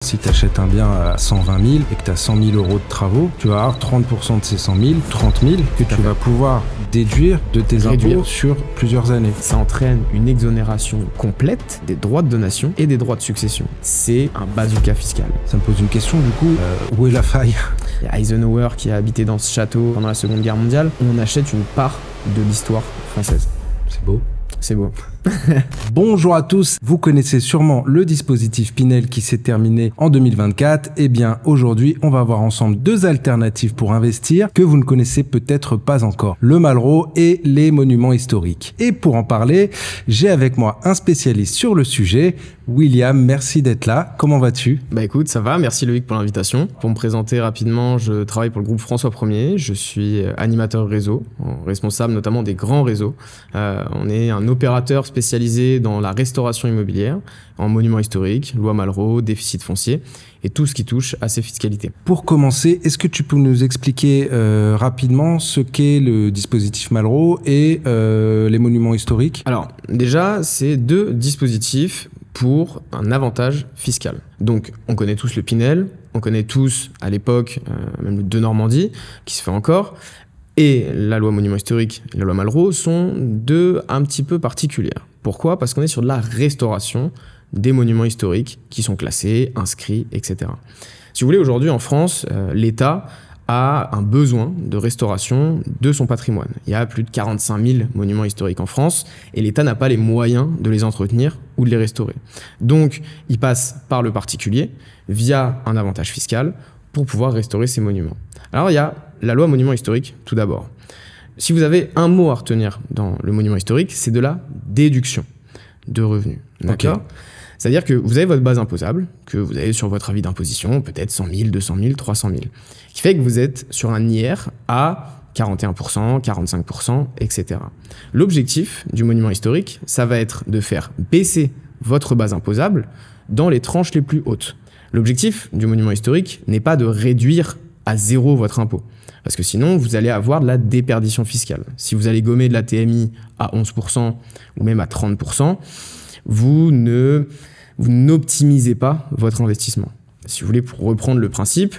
Si tu achètes un bien à 120 000 et que tu as 100 000 euros de travaux, tu vas avoir 30% de ces 100 000, 30 000 que tu vas pouvoir déduire de tes impôts sur plusieurs années. Ça entraîne une exonération complète des droits de donation et des droits de succession. C'est un bazooka fiscal. Ça me pose une question du coup, où est la faille? Il y a Eisenhower qui a habité dans ce château pendant la Seconde Guerre mondiale. On achète une part de l'histoire française. C'est beau. C'est beau. Bonjour à tous, vous connaissez sûrement le dispositif Pinel qui s'est terminé en 2024. Eh bien aujourd'hui on va voir ensemble deux alternatives pour investir que vous ne connaissez peut-être pas encore. Le Malraux et les monuments historiques. Et pour en parler, j'ai avec moi un spécialiste sur le sujet. William, merci d'être là. Comment vas-tu? Bah écoute, ça va, merci Loïc pour l'invitation. Pour me présenter rapidement, je travaille pour le groupe François 1er, je suis animateur réseau, responsable notamment des grands réseaux. On est un opérateur spécialisé dans la restauration immobilière, en monuments historiques, loi Malraux, déficit foncier et tout ce qui touche à ces fiscalités. Pour commencer, est-ce que tu peux nous expliquer rapidement ce qu'est le dispositif Malraux et les monuments historiques? Alors déjà, c'est deux dispositifs pour un avantage fiscal. Donc on connaît tous le Pinel, on connaît tous à l'époque même le de Normandie qui se fait encore, et la loi monument historique et la loi Malraux sont deux un petit peu particulières. Pourquoi? Parce qu'on est sur de la restauration des monuments historiques qui sont classés, inscrits, etc. Si vous voulez, aujourd'hui en France, l'État a un besoin de restauration de son patrimoine. Il y a plus de 45 000 monuments historiques en France et l'État n'a pas les moyens de les entretenir ou de les restaurer. Donc, il passe par le particulier via un avantage fiscal pour pouvoir restaurer ces monuments. Alors, il y a la loi monument historique tout d'abord. Si vous avez un mot à retenir dans le monument historique, c'est de la déduction de revenus. D'accord ? Okay. C'est-à-dire que vous avez votre base imposable, que vous avez sur votre avis d'imposition, peut-être 100 000, 200 000, 300 000, qui fait que vous êtes sur un IR à 41%, 45%, etc. L'objectif du monument historique, ça va être de faire baisser votre base imposable dans les tranches les plus hautes. L'objectif du monument historique n'est pas de réduire à zéro votre impôt, parce que sinon, vous allez avoir de la déperdition fiscale. Si vous allez gommer de la TMI à 11% ou même à 30%, vous n'optimisez pas votre investissement. Si vous voulez, pour reprendre le principe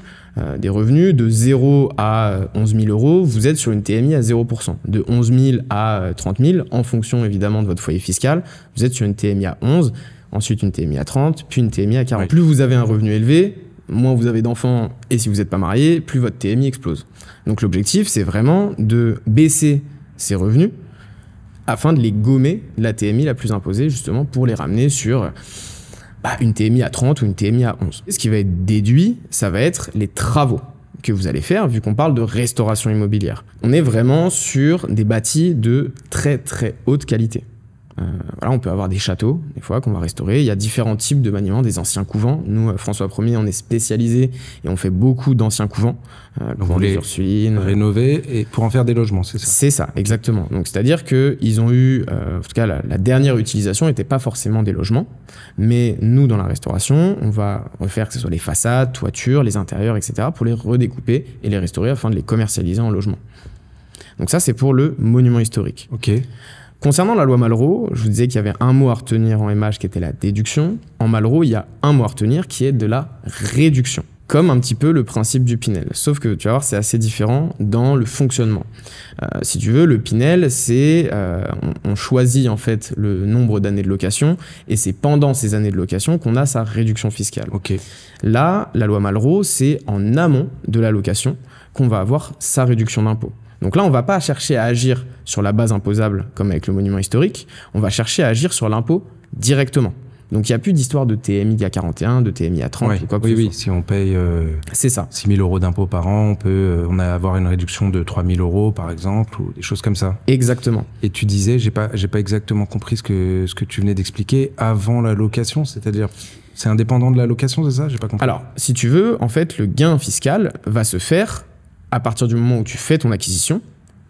des revenus, de 0 à 11 000 euros, vous êtes sur une TMI à 0%. De 11 000 à 30 000, en fonction évidemment de votre foyer fiscal, vous êtes sur une TMI à 11, ensuite une TMI à 30, puis une TMI à 40. Oui. Plus vous avez un revenu élevé, moins vous avez d'enfants, et si vous n'êtes pas marié, plus votre TMI explose. Donc l'objectif, c'est vraiment de baisser ces revenus afin de les gommer la TMI la plus imposée, justement pour les ramener sur une TMI à 30 ou une TMI à 11. Et ce qui va être déduit, ça va être les travaux que vous allez faire, vu qu'on parle de restauration immobilière. On est vraiment sur des bâtis de très très haute qualité. Voilà, on peut avoir des châteaux, des fois, qu'on va restaurer. Il y a différents types de maniements, des anciens couvents. Nous, François 1er, on est spécialisé et on fait beaucoup d'anciens couvents. Vous les rénover et pour en faire des logements, c'est ça? C'est ça, exactement. Donc, c'est-à-dire qu'ils ont eu, en tout cas, la dernière utilisation n'était pas forcément des logements. Mais nous, dans la restauration, on va refaire que ce soit les façades, toitures, les intérieurs, etc., pour les redécouper et les restaurer afin de les commercialiser en logement. Donc ça, c'est pour le monument historique. Ok. Concernant la loi Malraux, je vous disais qu'il y avait un mot à retenir en MH qui était la déduction. En Malraux, il y a un mot à retenir qui est de la réduction, comme un petit peu le principe du Pinel. Sauf que tu vas voir, c'est assez différent dans le fonctionnement. Si tu veux, le Pinel, c'est on choisit en fait le nombre d'années de location et c'est pendant ces années de location qu'on a sa réduction fiscale. Okay. Là, la loi Malraux, c'est en amont de la location qu'on va avoir sa réduction d'impôt. Donc là, on ne va pas chercher à agir sur la base imposable comme avec le monument historique, on va chercher à agir sur l'impôt directement. Donc il n'y a plus d'histoire de TMI à 41, de TMI à 30 ou quoi que ce soit. Oui, si on paye 6 000 euros d'impôt par an, on va avoir une réduction de 3 000 euros par exemple, ou des choses comme ça. Exactement. Et tu disais, j'ai pas exactement compris ce que tu venais d'expliquer, avant la location, c'est-à-dire c'est indépendant de la location, c'est ça? J'ai pas compris. Alors, si tu veux, en fait, le gain fiscal va se faire à partir du moment où tu fais ton acquisition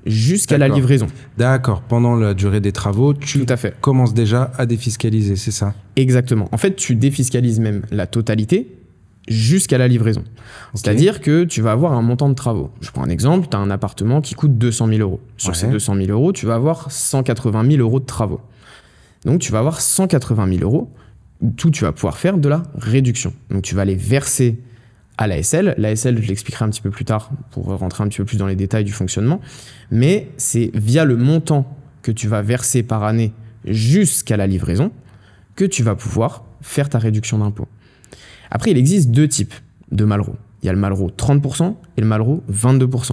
jusqu'à la livraison. D'accord. Pendant la durée des travaux, tu commences déjà à défiscaliser, c'est ça? Exactement. En fait, tu défiscalises même la totalité jusqu'à la livraison. Okay. C'est-à-dire que tu vas avoir un montant de travaux. Je prends un exemple, tu as un appartement qui coûte 200 000 euros. Sur ces 200 000 euros, tu vas avoir 180 000 euros de travaux. Donc, tu vas avoir 180 000 euros tout, tu vas pouvoir faire de la réduction. Donc, tu vas aller verser à l'ASL. L'ASL, je l'expliquerai un petit peu plus tard pour rentrer un petit peu plus dans les détails du fonctionnement. Mais c'est via le montant que tu vas verser par année jusqu'à la livraison que tu vas pouvoir faire ta réduction d'impôt. Après, il existe 2 types de Malraux. Il y a le Malraux 30% et le Malraux 22%,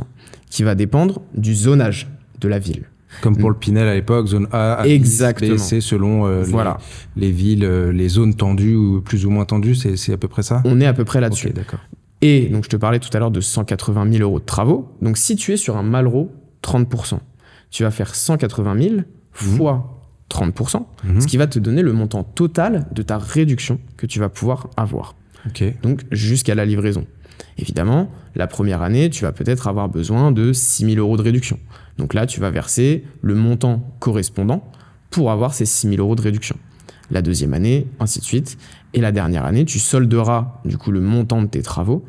qui va dépendre du zonage de la ville. Comme pour le Pinel à l'époque, zone A, exactement. B, C, selon voilà. les villes, les zones tendues ou plus ou moins tendues, c'est à peu près ça? On est à peu près là-dessus. Ok, d'accord. Et donc, je te parlais tout à l'heure de 180 000 euros de travaux. Donc, si tu es sur un Malraux 30%, tu vas faire 180 000 fois 30%, ce qui va te donner le montant total de ta réduction que tu vas pouvoir avoir. Okay. Donc, jusqu'à la livraison. Évidemment, la première année, tu vas peut-être avoir besoin de 6 000 euros de réduction. Donc là, tu vas verser le montant correspondant pour avoir ces 6 000 euros de réduction. La deuxième année, ainsi de suite. Et la dernière année, tu solderas du coup le montant de tes travaux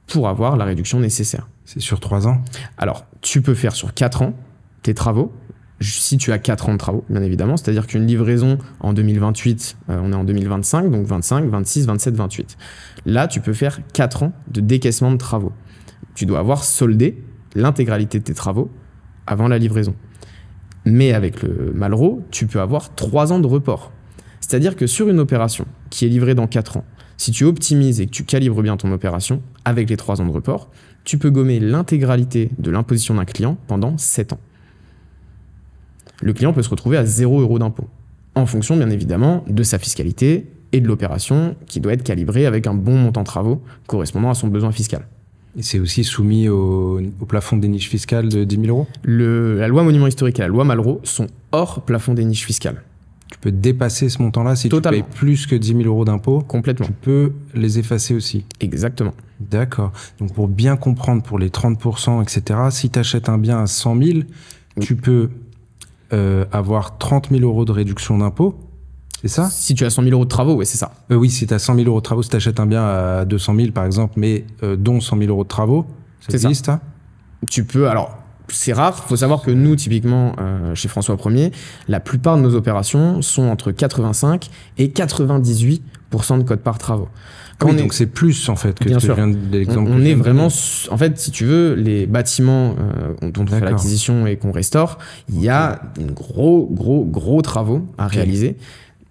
pour avoir la réduction nécessaire. C'est sur 3 ans? Alors, tu peux faire sur 4 ans tes travaux, si tu as 4 ans de travaux, bien évidemment. C'est-à-dire qu'une livraison en 2028, on est en 2025, donc 25, 26, 27, 28. Là, tu peux faire 4 ans de décaissement de travaux. Tu dois avoir soldé l'intégralité de tes travaux avant la livraison. Mais avec le Malraux, tu peux avoir 3 ans de report. C'est-à-dire que sur une opération qui est livrée dans 4 ans, si tu optimises et que tu calibres bien ton opération, avec les 3 ans de report, tu peux gommer l'intégralité de l'imposition d'un client pendant 7 ans. Le client peut se retrouver à 0 € d'impôt, en fonction bien évidemment de sa fiscalité et de l'opération qui doit être calibrée avec un bon montant de travaux correspondant à son besoin fiscal. Et c'est aussi soumis au plafond des niches fiscales de 10 000 €? La loi monument historique et la loi Malraux sont hors plafond des niches fiscales. Tu peux dépasser ce montant-là si Totalement. tu payes plus que 10 000 € d'impôt. Complètement. Tu peux les effacer aussi. Exactement. D'accord. Donc pour bien comprendre pour les 30%, etc., si tu achètes un bien à 100 000, tu peux avoir 30 000 € de réduction d'impôt. C'est ça? Si tu as 100 000 € de travaux, oui, c'est ça. Oui, si tu as 100 000 € de travaux, si tu achètes un bien à 200 000 par exemple, mais dont 100 000 € de travaux, ça existe ça? Tu peux, alors c'est rare, il faut savoir que nous, typiquement, chez François 1er, la plupart de nos opérations sont entre 85 et 98% de quote-part travaux. Donc c'est plus en fait que bien sûr. l'exemple. On est vraiment, en fait, si tu veux, les bâtiments dont on fait l'acquisition et qu'on restaure, il y a une gros travaux à réaliser.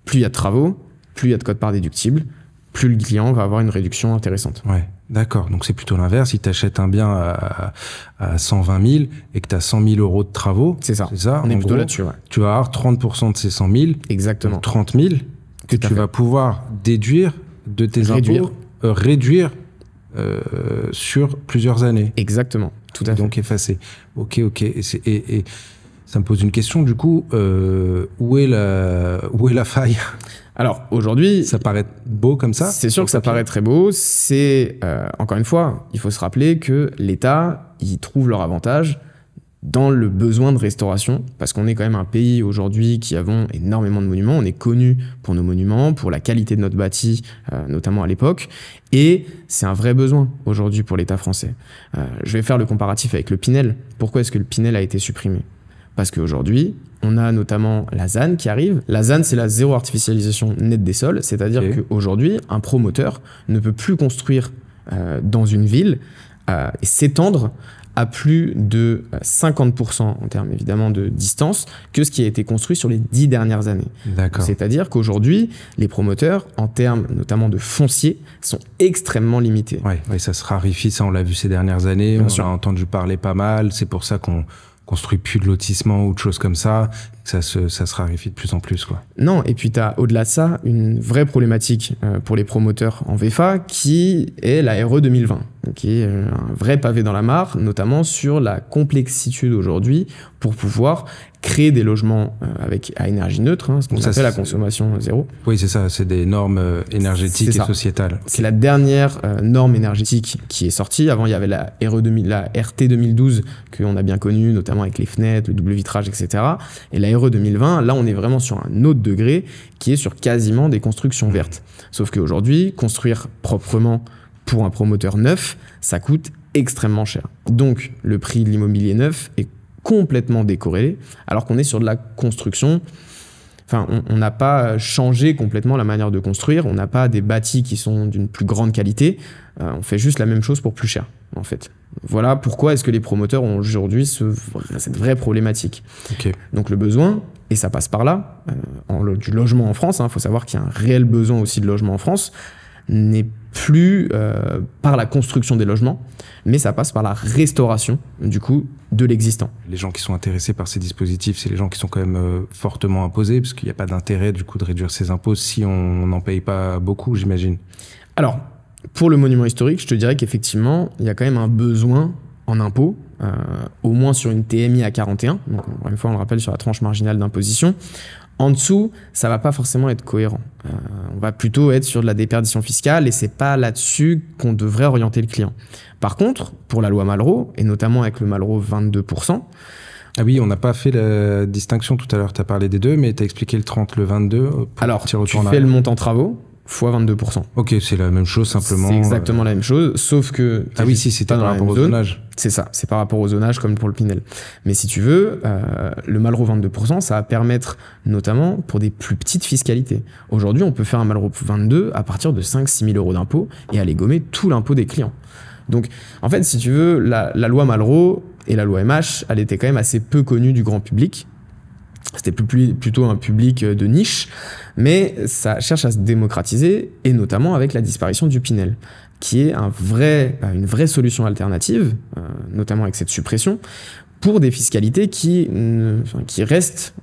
Plus il y a de travaux, plus il y a de quote-part déductible, plus le client va avoir une réduction intéressante. Ouais, d'accord. Donc c'est plutôt l'inverse. Si tu achètes un bien à 120 000 et que tu as 100 000 € de travaux, c'est ça. On est plutôt là-dessus. Ouais. Tu vas avoir 30% de ces 100 000, exactement. 30 000 que tu vas pouvoir déduire de tes impôts, réduire sur plusieurs années. Exactement, tout à fait. Donc effacer. Ok. Et ça me pose une question du coup, où est la faille? Alors aujourd'hui, ça paraît beau comme ça. C'est sûr que ça paraît très beau. C'est encore une fois, il faut se rappeler que l'État, ils trouvent leur avantage dans le besoin de restauration, parce qu'on est quand même un pays aujourd'hui qui avons énormément de monuments. On est connu pour nos monuments, pour la qualité de notre bâti, notamment à l'époque, et c'est un vrai besoin aujourd'hui pour l'État français. Je vais faire le comparatif avec le Pinel. Pourquoi est-ce que le Pinel a été supprimé? Parce qu'aujourd'hui, on a notamment la ZAN qui arrive. La ZAN, c'est la zéro artificialisation nette des sols, c'est-à-dire qu'aujourd'hui, un promoteur ne peut plus construire dans une ville et s'étendre à plus de 50% en termes évidemment de distance que ce qui a été construit sur les 10 dernières années. D'accord. C'est-à-dire qu'aujourd'hui, les promoteurs, en termes notamment de foncier, sont extrêmement limités. Oui, ça se raréfie, ça on l'a vu ces dernières années, on a entendu parler pas mal, c'est pour ça qu'on construit plus de lotissements ou de choses comme ça, ça se raréfie de plus en plus, quoi. Non, et puis tu as au-delà de ça une vraie problématique pour les promoteurs en VFA qui est la RE 2020, qui est un vrai pavé dans la mare, notamment sur la complexité aujourd'hui pour pouvoir créer des logements à énergie neutre, ce qu'on appelle la consommation zéro. Oui, c'est ça, c'est des normes énergétiques et sociétales. C'est la dernière norme énergétique qui est sortie. Avant, il y avait la RT 2012 qu'on a bien connue, notamment avec les fenêtres, le double vitrage, etc. Et la RE 2020, là, on est vraiment sur un autre degré qui est sur quasiment des constructions vertes. Sauf qu'aujourd'hui, construire proprement pour un promoteur neuf, ça coûte extrêmement cher. Donc, le prix de l'immobilier neuf est complètement décorrélé, alors qu'on est sur de la construction Enfin, on n'a pas changé complètement la manière de construire, on n'a pas des bâtis qui sont d'une plus grande qualité, on fait juste la même chose pour plus cher, en fait. Voilà pourquoi est-ce que les promoteurs ont aujourd'hui cette vraie problématique. Okay. Donc le besoin, et ça passe par là, du logement en France, faut savoir qu'il y a un réel besoin aussi de logement en France, n'est plus par la construction des logements, mais ça passe par la restauration, du coup, de l'existant. Les gens qui sont intéressés par ces dispositifs, c'est les gens qui sont quand même fortement imposés, parce qu'il n'y a pas d'intérêt, du coup, de réduire ces impôts si on n'en paye pas beaucoup, j'imagine. Alors, pour le monument historique, je te dirais qu'effectivement, il y a quand même un besoin en impôts, au moins sur une TMI à 41, donc encore une fois, on le rappelle, sur la tranche marginale d'imposition. En dessous, ça va pas forcément être cohérent. On va plutôt être sur de la déperdition fiscale et c'est pas là-dessus qu'on devrait orienter le client. Par contre, pour la loi Malraux, et notamment avec le Malraux 22%, ah oui, on n'a pas fait la distinction tout à l'heure, tu as parlé des deux, mais tu as expliqué le 30, le 22. Alors, tu fais le montant travaux fois 22%. Ok, c'est la même chose simplement. C'est exactement la même chose, sauf que... Ah oui, si, c'était par rapport au zonage. C'est ça, c'est par rapport au zonage comme pour le Pinel. Mais si tu veux, le Malraux 22%, ça va permettre notamment pour des plus petites fiscalités. Aujourd'hui, on peut faire un Malraux 22 à partir de 5-6 000 euros d'impôt et aller gommer tout l'impôt des clients. Donc, en fait, si tu veux, la loi Malraux et la loi MH, elle était quand même assez peu connue du grand public. C'était plutôt un public de niche, mais ça cherche à se démocratiser, et notamment avec la disparition du Pinel, qui est une vraie solution alternative, notamment avec cette suppression, pour des fiscalités qui restent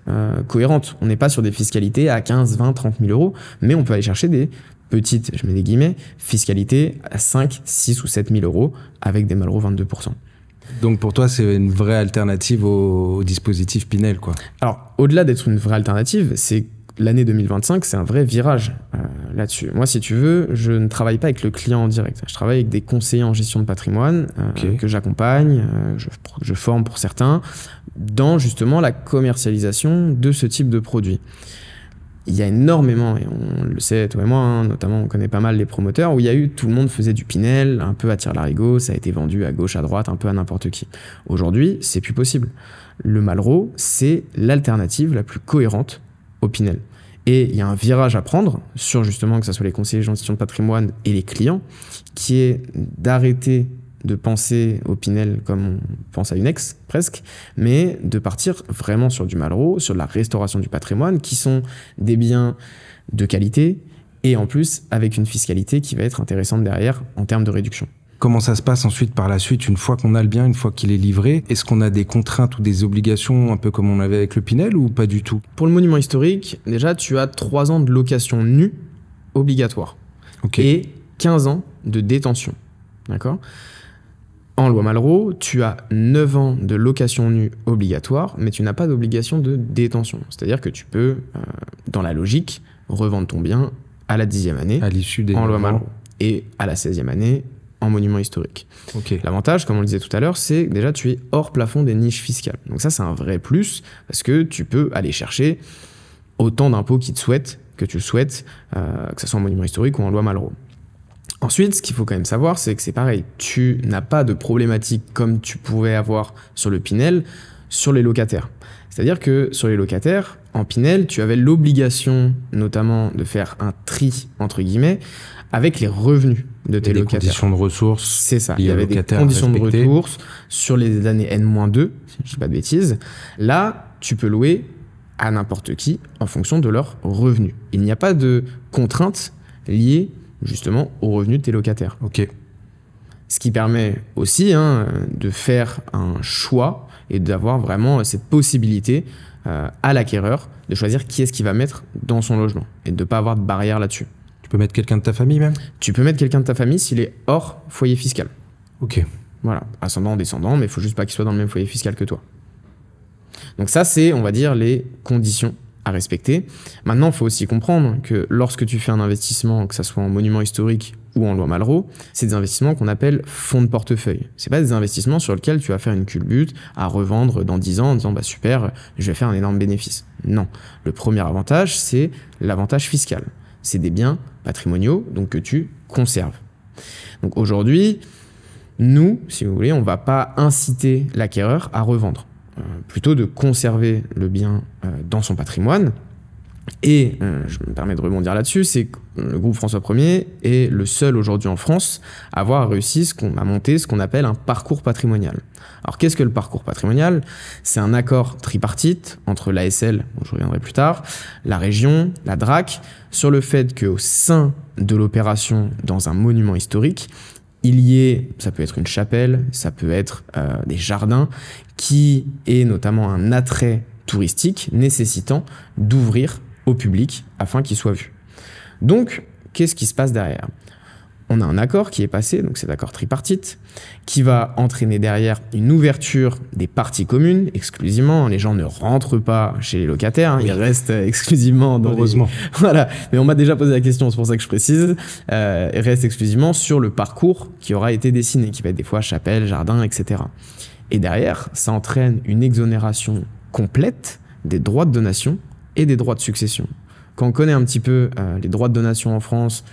cohérentes. On n'est pas sur des fiscalités à 15, 20, 30 000 euros, mais on peut aller chercher des petites, je mets des guillemets, fiscalités à 5, 6 ou 7 000 euros avec des Malraux 22%. Donc pour toi, c'est une vraie alternative au dispositif Pinel, quoi. Alors, au-delà d'être une vraie alternative, c'est l'année 2025, c'est un vrai virage là-dessus. Moi, si tu veux, je ne travaille pas avec le client en direct. Je travaille avec des conseillers en gestion de patrimoine que j'accompagne, je forme pour certains, dans justement la commercialisation de ce type de produit. Il y a énormément, et on le sait, toi et moi, notamment on connaît pas mal les promoteurs, où il y a eu, tout le monde faisait du Pinel, un peu à tire-larigot, ça a été vendu à gauche, à droite, un peu à n'importe qui. Aujourd'hui, c'est plus possible. Le Malraux, c'est l'alternative la plus cohérente au Pinel. Et il y a un virage à prendre sur justement que ce soit les conseillers en gestion de patrimoine et les clients, qui est d'arrêter de penser au Pinel comme on pense à une ex, presque, mais de partir vraiment sur du Malraux, sur de la restauration du patrimoine, qui sont des biens de qualité, et en plus avec une fiscalité qui va être intéressante derrière en termes de réduction. Comment ça se passe ensuite par la suite, une fois qu'on a le bien, une fois qu'il est livré? Est-ce qu'on a des contraintes ou des obligations, un peu comme on avait avec le Pinel, ou pas du tout? Pour le monument historique, déjà, tu as 3 ans de location nue obligatoire. Okay. Et 15 ans de détention. D'accord ? En loi Malraux, tu as 9 ans de location nue obligatoire, mais tu n'as pas d'obligation de détention. C'est-à-dire que tu peux, dans la logique, revendre ton bien à la 10e année, à l'issue des en loi Malraux, et à la 16e année, en monument historique. Okay. L'avantage, comme on le disait tout à l'heure, c'est que déjà tu es hors plafond des niches fiscales. Donc ça, c'est un vrai plus, parce que tu peux aller chercher autant d'impôts que tu le souhaites, que ce soit en monument historique ou en loi Malraux. Ensuite, ce qu'il faut quand même savoir, c'est que c'est pareil. Tu n'as pas de problématique comme tu pouvais avoir sur le Pinel sur les locataires. C'est-à-dire que sur les locataires, en Pinel, tu avais l'obligation notamment de faire un tri, entre guillemets, avec les revenus de tes locataires. Des conditions de ressources. C'est ça. Il y avait des conditions de ressources sur les années N-2, si je ne dis pas de bêtises. Là, tu peux louer à n'importe qui en fonction de leurs revenus. Il n'y a pas de contraintes liées justement aux revenus de tes locataires. Ok. Ce qui permet aussi de faire un choix et d'avoir vraiment cette possibilité à l'acquéreur de choisir qui est-ce qu'il va mettre dans son logement et de ne pas avoir de barrière là-dessus. Tu peux mettre quelqu'un de ta famille même? Tu peux mettre quelqu'un de ta famille s'il est hors foyer fiscal. Ok. Voilà, ascendant, descendant, mais il faut juste pas qu'il soit dans le même foyer fiscal que toi. Donc ça, c'est, on va dire, les conditions à respecter. Maintenant, il faut aussi comprendre que lorsque tu fais un investissement, que ce soit en monument historique ou en loi Malraux, c'est des investissements qu'on appelle fonds de portefeuille. C'est pas des investissements sur lesquels tu vas faire une culbute à revendre dans 10 ans en disant bah super, je vais faire un énorme bénéfice. Non. Le premier avantage, c'est l'avantage fiscal. C'est des biens patrimoniaux donc que tu conserves. Donc aujourd'hui, nous, si vous voulez, on va pas inciter l'acquéreur à revendre. Plutôt de conserver le bien dans son patrimoine Et je me permets de rebondir là-dessus, c'est que le groupe François 1er est le seul aujourd'hui en France à avoir réussi à monter ce qu'on appelle un parcours patrimonial. Alors qu'est-ce que le parcours patrimonial? C'est un accord tripartite entre l'ASL, dont je reviendrai plus tard, la région, la DRAC, sur le fait qu'au sein de l'opération dans un monument historique, il y ait, ça peut être une chapelle, ça peut être des jardins, qui est notamment un attrait touristique nécessitant d'ouvrir au public afin qu'il soit vu. Donc, qu'est-ce qui se passe derrière? On a un accord qui est passé, donc cet accord tripartite, qui va entraîner derrière une ouverture des parties communes exclusivement. Les gens ne rentrent pas chez les locataires, hein, ils restent exclusivement dans heureusement. Voilà, mais on m'a déjà posé la question, c'est pour ça que je précise. Ils restent exclusivement sur le parcours qui aura été dessiné, qui va être des fois chapelle, jardin, etc. Et derrière, ça entraîne une exonération complète des droits de donation et des droits de succession. Quand on connaît un petit peu les droits de donation en France,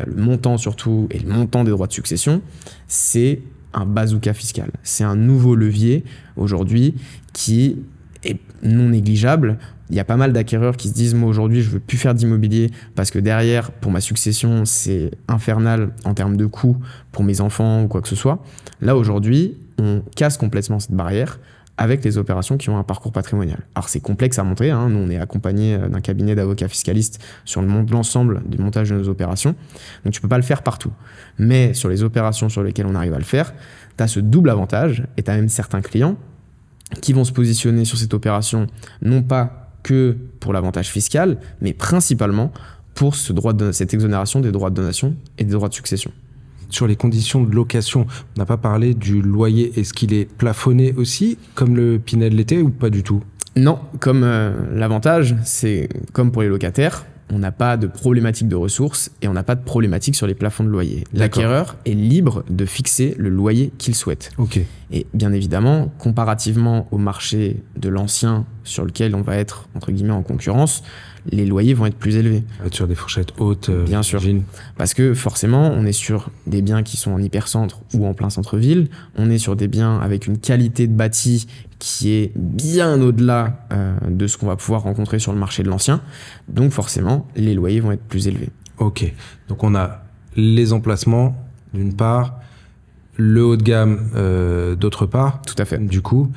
le montant surtout et le montant des droits de succession, c'est un bazooka fiscal. C'est un nouveau levier aujourd'hui qui est non négligeable. Il y a pas mal d'acquéreurs qui se disent « moi aujourd'hui je veux plus faire d'immobilier parce que derrière pour ma succession c'est infernal en termes de coûts pour mes enfants ou quoi que ce soit ». Là aujourd'hui on casse complètement cette barrière avec les opérations qui ont un parcours patrimonial. Alors c'est complexe à montrer, hein. Nous on est accompagné d'un cabinet d'avocats fiscalistes sur l'ensemble du montage de nos opérations, donc tu peux pas le faire partout. Mais sur les opérations sur lesquelles on arrive à le faire, tu as ce double avantage et tu as même certains clients qui vont se positionner sur cette opération non pas que pour l'avantage fiscal, mais principalement pour cette exonération des droits de donation et des droits de succession. Sur les conditions de location, on n'a pas parlé du loyer. Est-ce qu'il est plafonné aussi, comme le Pinel l'était, ou pas du tout? Non, comme l'avantage, c'est comme pour les locataires, on n'a pas de problématique de ressources et on n'a pas de problématique sur les plafonds de loyer. L'acquéreur est libre de fixer le loyer qu'il souhaite. Okay. Et bien évidemment, comparativement au marché de l'ancien sur lequel on va être, entre guillemets, en concurrence, les loyers vont être plus élevés. Sur des fourchettes hautes, bien sûr. Parce que forcément, on est sur des biens qui sont en hypercentre ou en plein centre-ville. On est sur des biens avec une qualité de bâti qui est bien au-delà de ce qu'on va pouvoir rencontrer sur le marché de l'ancien. Donc forcément, les loyers vont être plus élevés. Ok. Donc on a les emplacements, d'une part, le haut de gamme, d'autre part. Tout à fait. Du coup.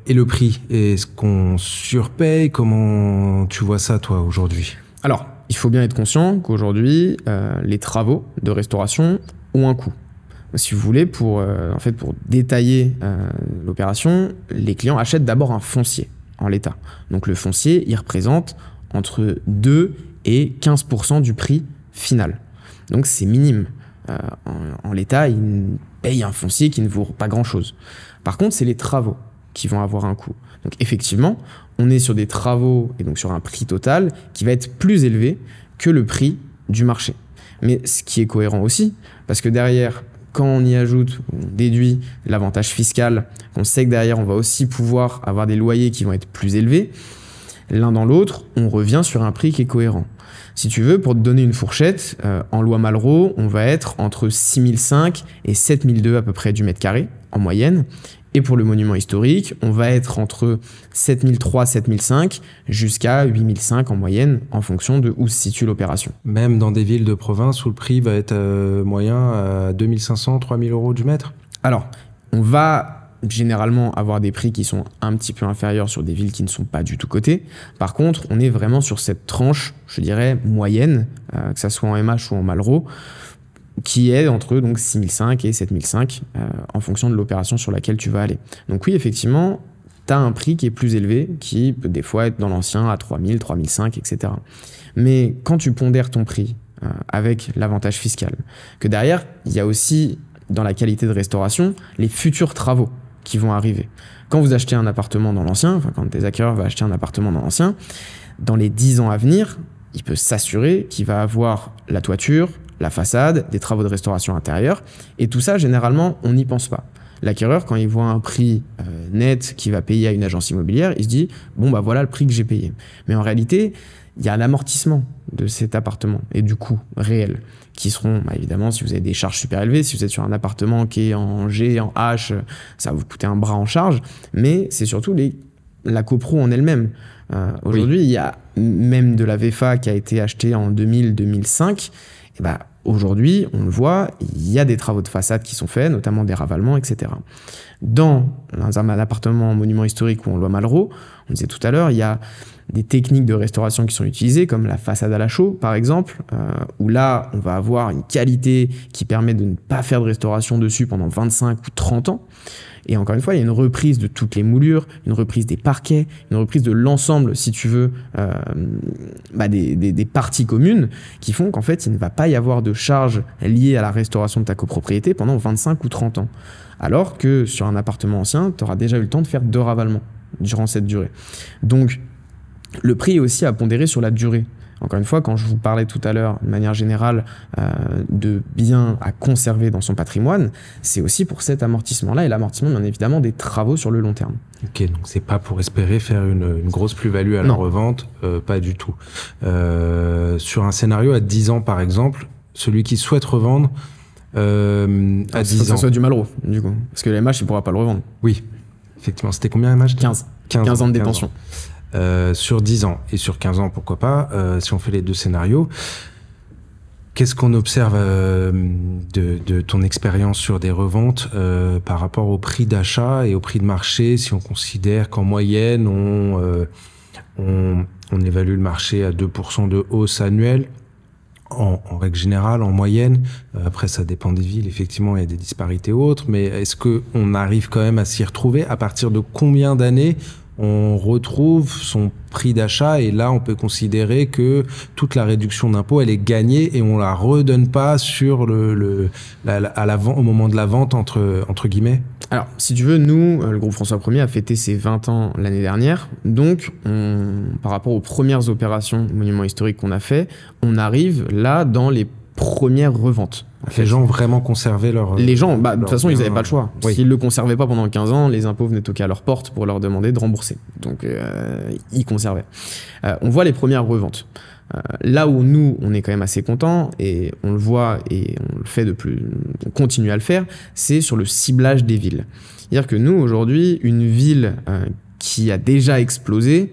Et le prix, est-ce qu'on surpaye? Comment tu vois ça, toi, aujourd'hui? Alors, il faut bien être conscient qu'aujourd'hui, les travaux de restauration ont un coût. Si vous voulez, pour détailler l'opération, les clients achètent d'abord un foncier en l'état. Donc le foncier, il représente entre 2 et 15% du prix final. Donc c'est minime. En l'état, ils payent un foncier qui ne vaut pas grand-chose. Par contre, c'est les travaux qui vont avoir un coût. Donc effectivement, on est sur des travaux et donc sur un prix total qui va être plus élevé que le prix du marché. Mais ce qui est cohérent aussi, parce que derrière, quand on y ajoute, on déduit l'avantage fiscal, qu'on sait que derrière, on va aussi pouvoir avoir des loyers qui vont être plus élevés, l'un dans l'autre, on revient sur un prix qui est cohérent. Si tu veux, pour te donner une fourchette, en loi Malraux, on va être entre 6 500 et 7 200 à peu près du mètre carré en moyenne. Et pour le monument historique, on va être entre 7 300, 7 500 jusqu'à 8 500 en moyenne en fonction de où se situe l'opération. Même dans des villes de province où le prix va être moyen à 2 500, 3 000 euros du mètre? Alors, on va généralement avoir des prix qui sont un petit peu inférieurs sur des villes qui ne sont pas du tout cotées. Par contre, on est vraiment sur cette tranche, je dirais, moyenne, que ça soit en MH ou en Malraux, qui est entre donc 6 500 et 7 500 en fonction de l'opération sur laquelle tu vas aller. Donc oui, effectivement, tu as un prix qui est plus élevé, qui peut des fois être dans l'ancien à 3 000, 3 500, etc. Mais quand tu pondères ton prix avec l'avantage fiscal, que derrière, il y a aussi dans la qualité de restauration les futurs travaux qui vont arriver. Quand vous achetez un appartement dans l'ancien, enfin quand tes acquéreurs vont acheter un appartement dans l'ancien, dans les 10 ans à venir, il peut s'assurer qu'il va avoir la toiture, la façade, des travaux de restauration intérieure. Et tout ça, généralement, on n'y pense pas. L'acquéreur, quand il voit un prix net qu'il va payer à une agence immobilière, il se dit « bon, bah voilà le prix que j'ai payé ». Mais en réalité, il y a l'amortissement de cet appartement et du coût réel qui seront, bah évidemment, si vous avez des charges super élevées, si vous êtes sur un appartement qui est en G, en H, ça va vous coûter un bras en charge. Mais c'est surtout les la copro en elle-même. Aujourd'hui, il y a même de la VFA qui a été achetée en 2000-2005. Et bah, aujourd'hui, on le voit, il y a des travaux de façade qui sont faits, notamment des ravalements, etc. Dans un appartement monument historique où on le voit Malraux, on disait tout à l'heure, il y a des techniques de restauration qui sont utilisées, comme la façade à la chaux, par exemple, où là, on va avoir une qualité qui permet de ne pas faire de restauration dessus pendant 25 ou 30 ans. Et encore une fois, il y a une reprise de toutes les moulures, une reprise des parquets, une reprise de l'ensemble, si tu veux, des parties communes qui font qu'en fait, il ne va pas y avoir de charges liées à la restauration de ta copropriété pendant 25 ou 30 ans. Alors que sur un appartement ancien, tu auras déjà eu le temps de faire 2 ravalements durant cette durée. Donc, le prix est aussi à pondérer sur la durée. Encore une fois, quand je vous parlais tout à l'heure, de manière générale, de biens à conserver dans son patrimoine, c'est aussi pour cet amortissement-là, et l'amortissement, bien évidemment, des travaux sur le long terme. Ok, donc c'est pas pour espérer faire une grosse plus-value à la revente, pas du tout. Sur un scénario à 10 ans, par exemple, celui qui souhaite revendre à 10 ans... Que ça soit du Malraux, du coup. Parce que l'MH, il pourra pas le revendre. Oui, effectivement. C'était combien MH? 15 ans de détention. Sur 10 ans et sur 15 ans, pourquoi pas, si on fait les 2 scénarios, qu'est-ce qu'on observe de ton expérience sur des reventes par rapport au prix d'achat et au prix de marché, si on considère qu'en moyenne, on évalue le marché à 2% de hausse annuelle, en règle générale, en moyenne. Après, ça dépend des villes, effectivement, il y a des disparités autres, mais est-ce qu'on arrive quand même à s'y retrouver? À partir de combien d'années on retrouve son prix d'achat, et là on peut considérer que toute la réduction d'impôt elle est gagnée et on la redonne pas sur au moment de la vente entre guillemets? Alors, si tu veux, nous, le groupe François 1er a fêté ses 20 ans l'année dernière. Donc, par rapport aux premières opérations monuments historiques qu'on a fait, on arrive là dans les premières reventes. Les gens ont vraiment conservé leur... Les gens, de toute façon, ils n'avaient pas le choix. Oui. S'ils ne le conservaient pas pendant 15 ans, les impôts venaient toquer à leur porte pour leur demander de rembourser. Donc, ils conservaient. On voit les premières reventes. Là où nous, on est quand même assez contents, et on le voit et on le fait on continue à le faire, c'est sur le ciblage des villes. C'est-à-dire que nous, aujourd'hui, une ville qui a déjà explosé,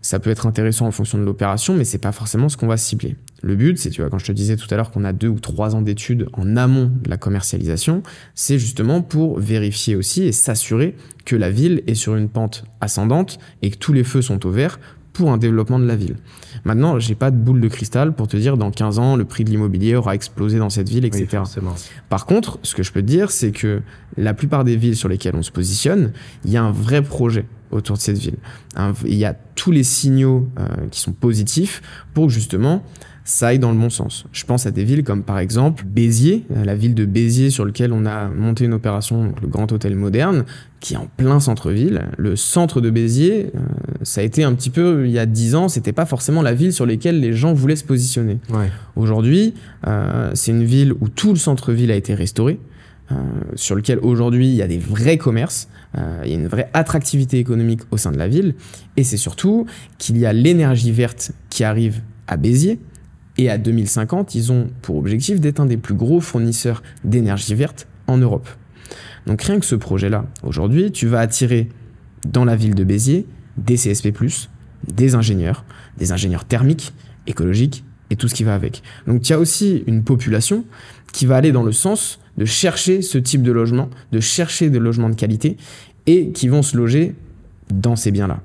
ça peut être intéressant en fonction de l'opération, mais c'est pas forcément ce qu'on va cibler. Le but, c'est, tu vois, quand je te disais tout à l'heure qu'on a 2 ou 3 ans d'études en amont de la commercialisation, c'est justement pour vérifier aussi et s'assurer que la ville est sur une pente ascendante et que tous les feux sont au vert pour un développement de la ville. Maintenant, j'ai pas de boule de cristal pour te dire dans 15 ans, le prix de l'immobilier aura explosé dans cette ville, etc. Oui, forcément. Par contre, ce que je peux te dire, c'est que la plupart des villes sur lesquelles on se positionne, il y a un vrai projet autour de cette ville. Il y a tous les signaux qui sont positifs pour que justement ça aille dans le bon sens. Je pense à des villes comme par exemple Béziers, la ville de Béziers sur laquelle on a monté une opération, le Grand Hôtel Moderne, qui est en plein centre-ville. Le centre de Béziers, ça a été un petit peu, il y a 10 ans, c'était pas forcément la ville sur laquelle les gens voulaient se positionner. Ouais. Aujourd'hui, c'est une ville où tout le centre-ville a été restauré, sur lequel aujourd'hui il y a des vrais commerces, il y a une vraie attractivité économique au sein de la ville, et c'est surtout qu'il y a l'énergie verte qui arrive à Béziers. Et à 2050, ils ont pour objectif d'être un des plus gros fournisseurs d'énergie verte en Europe. Donc rien que ce projet-là, aujourd'hui, tu vas attirer dans la ville de Béziers des CSP+, des ingénieurs thermiques, écologiques et tout ce qui va avec. Donc il y a aussi une population qui va aller dans le sens de chercher ce type de logement, de chercher des logements de qualité et qui vont se loger dans ces biens-là.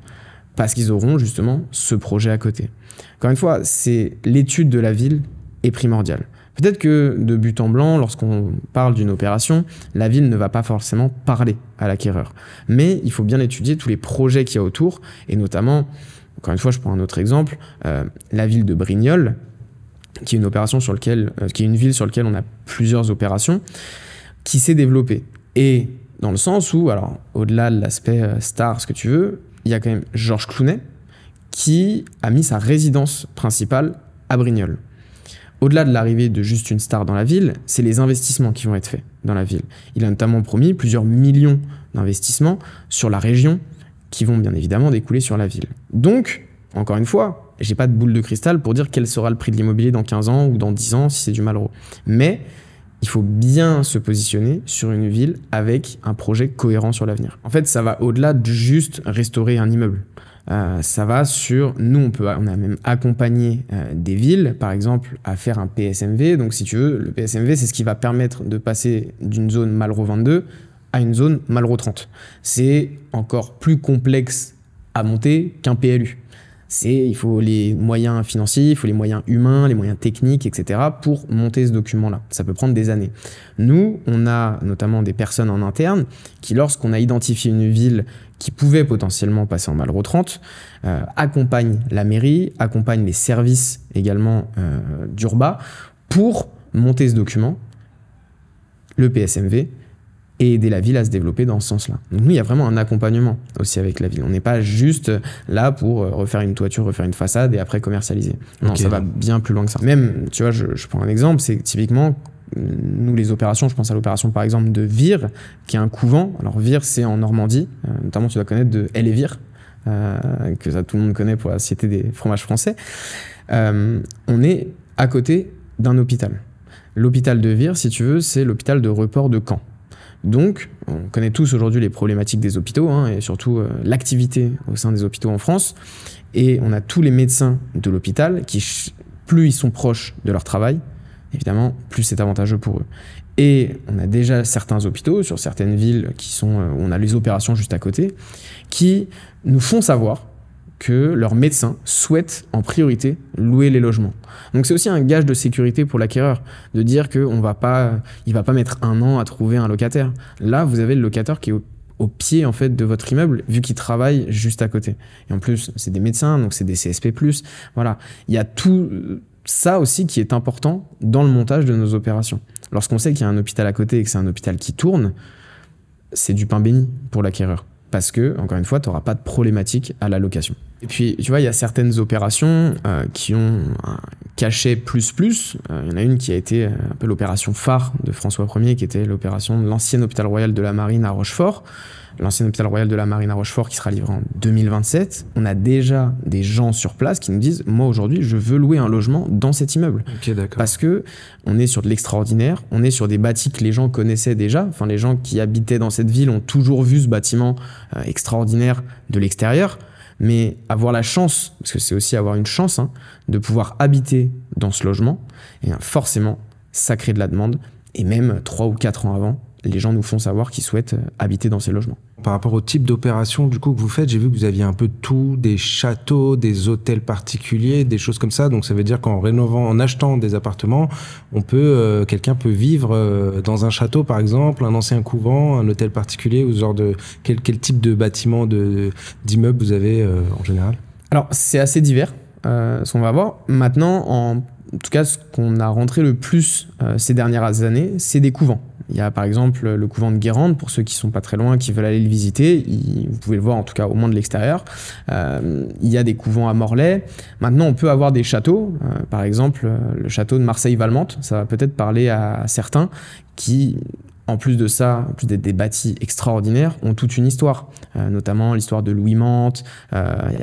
Parce qu'ils auront justement ce projet à côté. Encore une fois, c'est l'étude de la ville est primordiale. Peut-être que de but en blanc, lorsqu'on parle d'une opération, la ville ne va pas forcément parler à l'acquéreur. Mais il faut bien étudier tous les projets qu'il y a autour, et notamment, encore une fois, je prends un autre exemple, la ville de Brignoles, qui est une opération qui est une ville sur laquelle on a plusieurs opérations, qui s'est développée. Et dans le sens où, alors, au-delà de l'aspect star, ce que tu veux, il y a quand même Georges Clooney qui a mis sa résidence principale à Brignoles. Au-delà de l'arrivée de juste une star dans la ville, c'est les investissements qui vont être faits dans la ville. Il a notamment promis plusieurs millions d'investissements sur la région qui vont bien évidemment découler sur la ville. Donc, encore une fois, j'ai pas de boule de cristal pour dire quel sera le prix de l'immobilier dans 15 ans ou dans 10 ans si c'est du Malraux. Mais il faut bien se positionner sur une ville avec un projet cohérent sur l'avenir. En fait, ça va au-delà de juste restaurer un immeuble. Ça va sur... Nous, on a même accompagné des villes, par exemple, à faire un PSMV. Donc, si tu veux, le PSMV, c'est ce qui va permettre de passer d'une zone Malraux 22 à une zone Malraux 30. C'est encore plus complexe à monter qu'un PLU. Il faut les moyens financiers, il faut les moyens humains, les moyens techniques, etc. pour monter ce document-là. Ça peut prendre des années. Nous, on a notamment des personnes en interne qui, lorsqu'on a identifié une ville qui pouvait potentiellement passer en Malraux 30, accompagnent la mairie, accompagnent les services également d'Urba pour monter ce document, le PSMV, et aider la ville à se développer dans ce sens-là. Donc nous, il y a vraiment un accompagnement aussi avec la ville. On n'est pas juste là pour refaire une toiture, refaire une façade et après commercialiser. Non, okay. Ça va bien plus loin que ça. Même, tu vois, je prends un exemple, c'est typiquement, nous, les opérations, je pense à l'opération par exemple de Vire, qui est un couvent. Alors Vire, c'est en Normandie, notamment tu dois connaître de Elle et Vire, que ça, tout le monde connaît pour la Société des fromages français. On est à côté d'un hôpital. L'hôpital de Vire, si tu veux, c'est l'hôpital de report de Caen. Donc, on connaît tous aujourd'hui les problématiques des hôpitaux et surtout l'activité au sein des hôpitaux en France. Et on a tous les médecins de l'hôpital qui, plus ils sont proches de leur travail, évidemment, plus c'est avantageux pour eux. Et on a déjà certains hôpitaux sur certaines villes où on a les opérations juste à côté, qui nous font savoir que leurs médecins souhaitent en priorité louer les logements. Donc c'est aussi un gage de sécurité pour l'acquéreur, de dire qu'il ne va pas mettre 1 an à trouver un locataire. Là, vous avez le locataire qui est au pied en fait, de votre immeuble, vu qu'il travaille juste à côté. Et en plus, c'est des médecins, donc c'est des CSP+. Voilà. Il y a tout ça aussi qui est important dans le montage de nos opérations. Lorsqu'on sait qu'il y a un hôpital à côté et que c'est un hôpital qui tourne, c'est du pain béni pour l'acquéreur. Parce que, encore une fois, tu n'auras pas de problématique à la location. Et puis, tu vois, il y a certaines opérations qui ont un cachet plus. Il y en a une qui a été un peu l'opération phare de François Ier, qui était l'opération de l'ancien hôpital royal de la Marine à Rochefort. L'ancien hôpital royal de la Marine à Rochefort qui sera livré en 2027. On a déjà des gens sur place qui nous disent « Moi, aujourd'hui, je veux louer un logement dans cet immeuble. » Okay, d'accord. Parce qu'on est sur de l'extraordinaire, on est sur des bâtis que les gens connaissaient déjà. Enfin, les gens qui habitaient dans cette ville ont toujours vu ce bâtiment extraordinaire de l'extérieur. Mais avoir la chance, parce que c'est aussi avoir une chance, de pouvoir habiter dans ce logement, et forcément, ça crée de la demande. Et même 3 ou 4 ans avant, les gens nous font savoir qu'ils souhaitent habiter dans ces logements. Par rapport au type d'opération du coup que vous faites, j'ai vu que vous aviez un peu de tout, des châteaux, des hôtels particuliers, des choses comme ça. Donc ça veut dire qu'en rénovant, en achetant des appartements, quelqu'un peut vivre dans un château par exemple, un ancien couvent, un hôtel particulier, ou ce genre de quel type de bâtiment, d'immeuble vous avez en général? Alors c'est assez divers, ce qu'on va voir. Maintenant, en tout cas, ce qu'on a rentré le plus ces dernières années, c'est des couvents. Il y a par exemple le couvent de Guérande, pour ceux qui ne sont pas très loin, qui veulent aller le visiter. Vous pouvez le voir en tout cas au moins de l'extérieur. Il y a des couvents à Morlaix. Maintenant, on peut avoir des châteaux. Par exemple, le château de Marseille-Valmante. Ça va peut-être parler à certains qui, en plus de ça, en plus d'être des bâtis extraordinaires, ont toute une histoire. Notamment l'histoire de Louis Mante,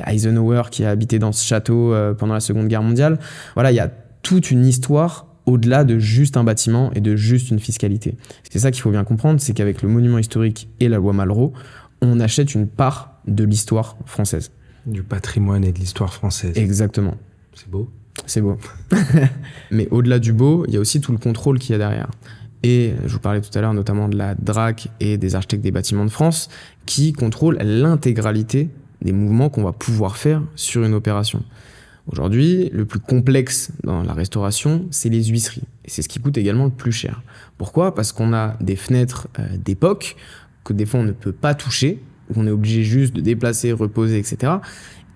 Eisenhower qui a habité dans ce château pendant la Seconde Guerre mondiale. Voilà, il y a toute une histoire au-delà de juste un bâtiment et de juste une fiscalité. C'est ça qu'il faut bien comprendre, c'est qu'avec le monument historique et la loi Malraux, on achète une part de l'histoire française. Du patrimoine et de l'histoire française. Exactement. C'est beau. C'est beau. Mais au-delà du beau, il y a aussi tout le contrôle qu'il y a derrière. Et je vous parlais tout à l'heure notamment de la DRAC et des architectes des bâtiments de France qui contrôlent l'intégralité des mouvements qu'on va pouvoir faire sur une opération. Aujourd'hui, le plus complexe dans la restauration, c'est les huisseries. Et c'est ce qui coûte également le plus cher. Pourquoi ? Parce qu'on a des fenêtres d'époque que des fois on ne peut pas toucher, où on est obligé juste de déplacer, reposer, etc.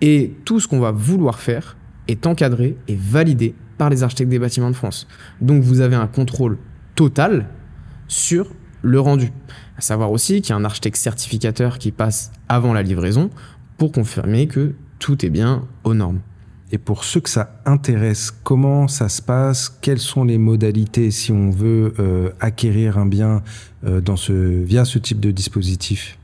Et tout ce qu'on va vouloir faire est encadré et validé par les architectes des bâtiments de France. Donc vous avez un contrôle total sur le rendu. À savoir aussi qu'il y a un architecte certificateur qui passe avant la livraison pour confirmer que tout est bien aux normes. Et pour ceux que ça intéresse, comment ça se passe? Quelles sont les modalités si on veut acquérir un bien via ce type de dispositif?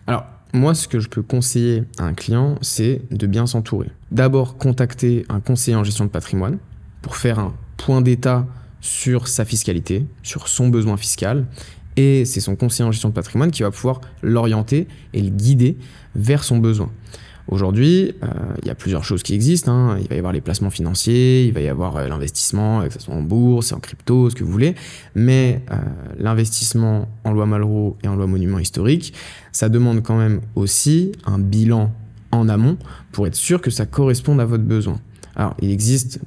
Alors, moi, ce que je peux conseiller à un client, c'est de bien s'entourer. D'abord, contacter un conseiller en gestion de patrimoine pour faire un point d'état sur sa fiscalité, sur son besoin fiscal. Et c'est son conseiller en gestion de patrimoine qui va pouvoir l'orienter et le guider vers son besoin. Aujourd'hui, il y a plusieurs choses qui existent, hein. Il va y avoir les placements financiers, il va y avoir l'investissement, que ce soit en bourse, en crypto, ce que vous voulez. Mais l'investissement en loi Malraux et en loi monument historique, ça demande quand même aussi un bilan en amont pour être sûr que ça corresponde à votre besoin. Alors, il existe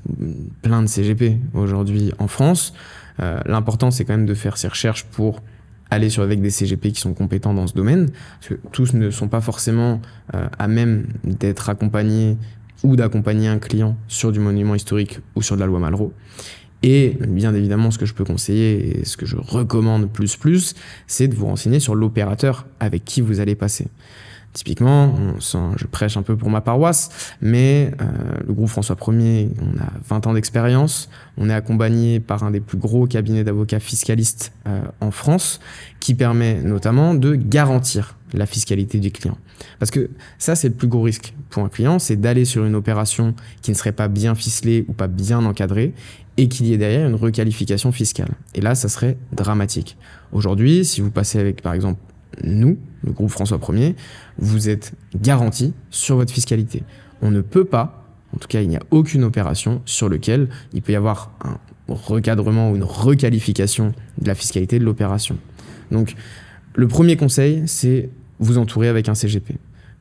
plein de CGP aujourd'hui en France. L'important, c'est quand même de faire ses recherches pour aller avec des CGP qui sont compétents dans ce domaine, parce que tous ne sont pas forcément à même d'être accompagnés ou d'accompagner un client sur du monument historique ou sur de la loi Malraux. Et bien évidemment, ce que je peux conseiller et ce que je recommande plus, c'est de vous renseigner sur l'opérateur avec qui vous allez passer. Typiquement, je prêche un peu pour ma paroisse, mais le groupe François 1er, on a 20 ans d'expérience. On est accompagné par un des plus gros cabinets d'avocats fiscalistes en France, qui permet notamment de garantir la fiscalité du client. Parce que ça, c'est le plus gros risque pour un client, c'est d'aller sur une opération qui ne serait pas bien ficelée ou pas bien encadrée, et qu'il y ait derrière une requalification fiscale. Et là, ça serait dramatique. Aujourd'hui, si vous passez avec, par exemple, nous, le groupe François 1er, vous êtes garanti sur votre fiscalité. On ne peut pas, en tout cas il n'y a aucune opération sur laquelle il peut y avoir un recadrement ou une requalification de la fiscalité de l'opération. Donc le premier conseil, c'est vous entourer avec un CGP.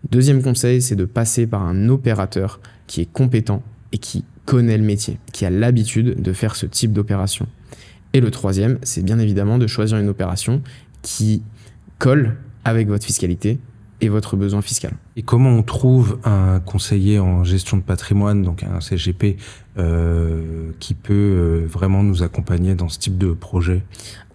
Deuxième conseil, c'est de passer par un opérateur qui est compétent et qui connaît le métier, qui a l'habitude de faire ce type d'opération. Et le troisième, c'est bien évidemment de choisir une opération qui colle avec votre fiscalité et votre besoin fiscal. Et comment on trouve un conseiller en gestion de patrimoine, donc un CGP, qui peut vraiment nous accompagner dans ce type de projet?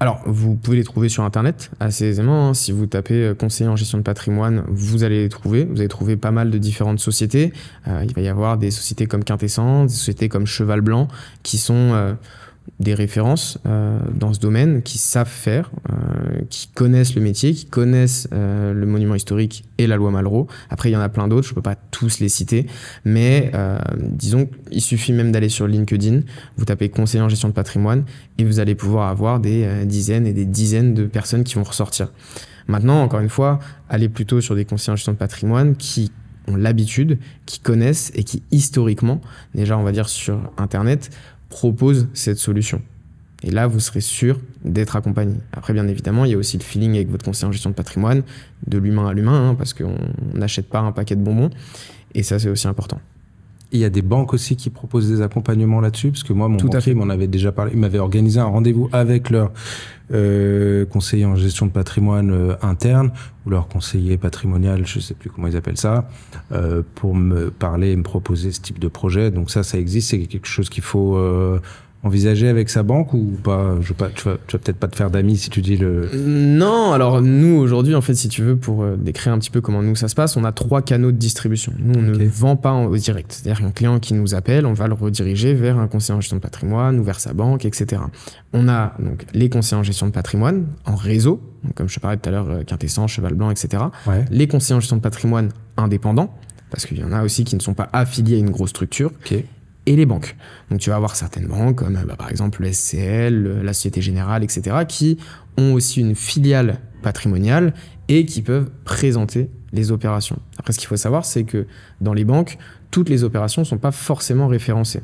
Alors, vous pouvez les trouver sur Internet assez aisément, hein. Si vous tapez conseiller en gestion de patrimoine, vous allez les trouver. Vous allez trouver pas mal de différentes sociétés. Il va y avoir des sociétés comme Quintessence, des sociétés comme Cheval Blanc, qui sont des références dans ce domaine, qui savent faire, qui connaissent le métier, qui connaissent le monument historique et la loi Malraux. Après, il y en a plein d'autres, je ne peux pas tous les citer, mais disons qu'il suffit même d'aller sur LinkedIn, vous tapez conseiller en gestion de patrimoine et vous allez pouvoir avoir des dizaines et des dizaines de personnes qui vont ressortir. Maintenant, encore une fois, allez plutôt sur des conseillers en gestion de patrimoine qui ont l'habitude, qui connaissent et qui historiquement, déjà on va dire sur Internet, propose cette solution. Et là, vous serez sûr d'être accompagné. Après, bien évidemment, il y a aussi le feeling avec votre conseiller en gestion de patrimoine, de l'humain à l'humain, hein, parce qu'on n'achète pas un paquet de bonbons. Et ça, c'est aussi important. Il y a des banques aussi qui proposent des accompagnements là-dessus, parce que moi, mon banquier m'en avait déjà parlé. Il m'avait organisé un rendez-vous avec leur conseiller en gestion de patrimoine interne, ou leur conseiller patrimonial, je ne sais plus comment ils appellent ça, pour me parler et me proposer ce type de projet. Donc ça existe, c'est quelque chose qu'il faut envisager avec sa banque ou pas? Tu vas peut-être pas te faire d'amis si tu dis le... Non, alors nous aujourd'hui, en fait, si tu veux, pour décrire un petit peu comment nous ça se passe, on a 3 canaux de distribution. Nous, on ne vend pas au direct. C'est-à-dire qu'un client qui nous appelle, on va le rediriger vers un conseiller en gestion de patrimoine ou vers sa banque, etc. On a donc les conseillers en gestion de patrimoine en réseau, donc, comme je te parlais tout à l'heure, Quintessence, Cheval Blanc, etc. Ouais. Les conseillers en gestion de patrimoine indépendants, parce qu'il y en a aussi qui ne sont pas affiliés à une grosse structure. Okay. Et les banques. Donc tu vas avoir certaines banques comme par exemple le SCL, la Société Générale, etc. qui ont aussi une filiale patrimoniale et qui peuvent présenter les opérations. Après, ce qu'il faut savoir, c'est que dans les banques, toutes les opérations ne sont pas forcément référencées.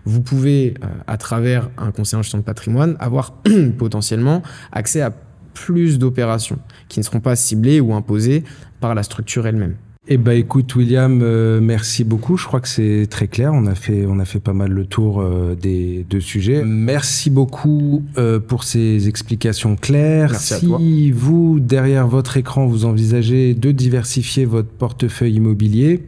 Vous pouvez, à travers un conseiller en gestion de patrimoine, avoir potentiellement accès à plus d'opérations qui ne seront pas ciblées ou imposées par la structure elle-même. Eh ben, écoute, William, merci beaucoup. Je crois que c'est très clair. On a fait pas mal le tour des 2 sujets. Merci beaucoup pour ces explications claires. Merci à toi. Si vous, derrière votre écran, vous envisagez de diversifier votre portefeuille immobilier,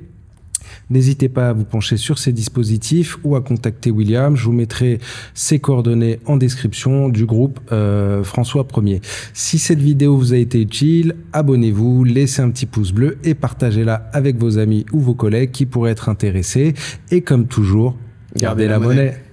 n'hésitez pas à vous pencher sur ces dispositifs ou à contacter William. Je vous mettrai ses coordonnées en description du groupe François 1er. Si cette vidéo vous a été utile, abonnez-vous, laissez un petit pouce bleu et partagez-la avec vos amis ou vos collègues qui pourraient être intéressés. Et comme toujours, gardez la monnaie.